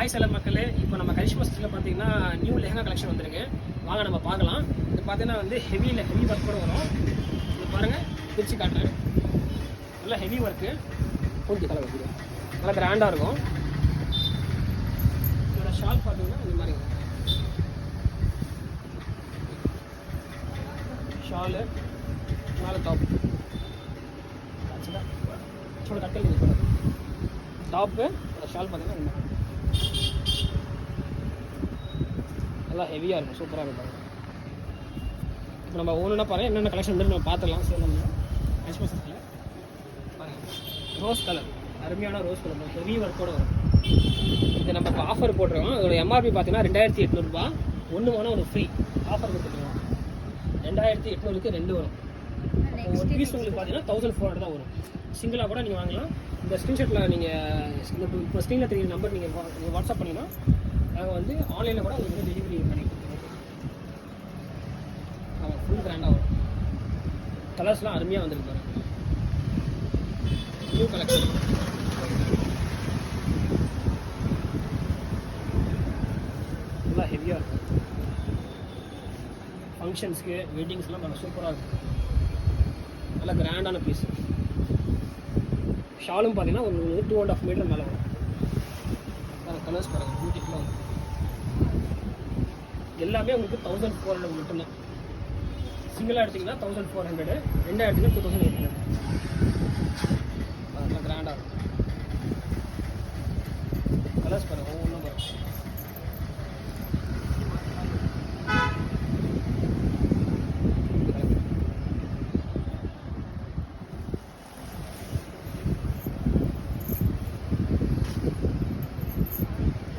Hi Salem மக்களே, இப்போ நம்ம கரிஷ்மா சில்க்ஸில் பார்த்தீங்கன்னா நியூ லெஹங்கா கலெக்ஷன் வந்திருக்கு. வாங்க நம்ம பார்க்கலாம். இது பார்த்தீங்கன்னா வந்து ஹெவி ஒர்க் கூட வரும். இது பாருங்கள், பிரித்து காட்டுறேன். நல்லா ஹெவி ஒர்க்கு, பூஞ்சி கலர் வைக்கிது, நல்லா கிராண்டாக இருக்கும். இதோட ஷால் பார்த்தீங்கன்னா இந்த மாதிரி ஷாலு மேலே டாப் சொல்ல கட்டல் டாப்பு ஷால் பார்த்தீங்கன்னா இந்த மாதிரி நல்லா ஹெவியாக இருக்கும், சூப்பராக இருக்கும். இப்போ நம்ம ஒன்றுனா பாருங்கள் என்னென்ன கலெக்ஷன் வந்து நம்ம பார்த்துக்கலாம். சேலம்ல கரிஷ்மா சில்க்ஸில் பாருங்கள், ரோஸ் கலர், அருமையான ரோஸ் கலர், ஹெவி ஒர்க்கோடு வரும். இது நம்ம இப்போ ஆஃபர் போட்டிருக்கோம். அதோட எம்ஆர்பி பார்த்தீங்கன்னா 2800 ஒன்று வேணால் ஒரு ஃப்ரீ ஆஃபர் கொடுத்துருக்கோம். 2800க்கு 2 வரும். ஒரு பீஸ் உங்களுக்கு பார்த்தீங்கன்னா 1400 தான் வரும். சிங்கிளாக கூட நீங்கள் வாங்கலாம். இந்த ஸ்க்ரீன்ஷாட்டில் நீங்கள் இப்போ ஸ்க்ரீனில் தெரியுற நம்பர் நீங்கள் வாட்ஸ்அப் பண்ணிங்கன்னா நாங்கள் வந்து ஆன்லைனில் கூட உங்களுக்கு டெலிவரி பண்ணி கொடுத்துருவோம். ஆமாம், ஃபுல் கிராண்டாக வரும். கலர்ஸ்லாம் அருமையாக வந்துருக்கு. நியூ கலெக்ஷன் நல்லா ஹெவியாக இருக்கும். ஃபங்க்ஷன்ஸ்க்கு வெட்டிங்ஸ்லாம் நல்லா சூப்பராக இருக்கும். நல்லா கிராண்டான பீஸ். ஷாலும் பார்த்தீங்கன்னா ஒரு 2.5 மீட்டர் மேலே வரும். கலர்ஸ் பாருங்கள், பியூட்டிஃபுல்லாக இருக்கும். எல்லாமே உங்களுக்கு 1400 மட்டும்தான். சிங்கிளாக எடுத்திங்கன்னா 1400, ரெண்டாக எடுத்திங்கன்னா 2800. அதெல்லாம் கிராண்டாக இருக்கும். கலர்ஸ் பாருங்கள், ஒவ்வொன்றும் பாருங்கள்.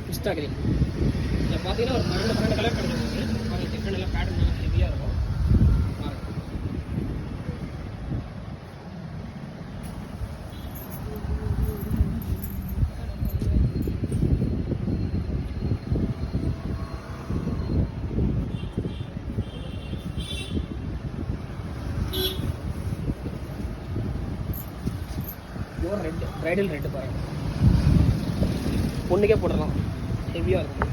பிஸ்டா கிரீன் இதில் பார்த்தீங்கன்னா ஒரு 12 கலர் கிடைக்கும். பாருங்கள், டிஃப்ரெண்ட் எல்லாம் பேட்டர்ன் நல்லா ஹெவியாக இருக்கும். ரெட், பிரைடல் ரெட்டு பாருங்கள், பொண்ணுக்கே போடலாம், ஹெவியாக இருக்கும்.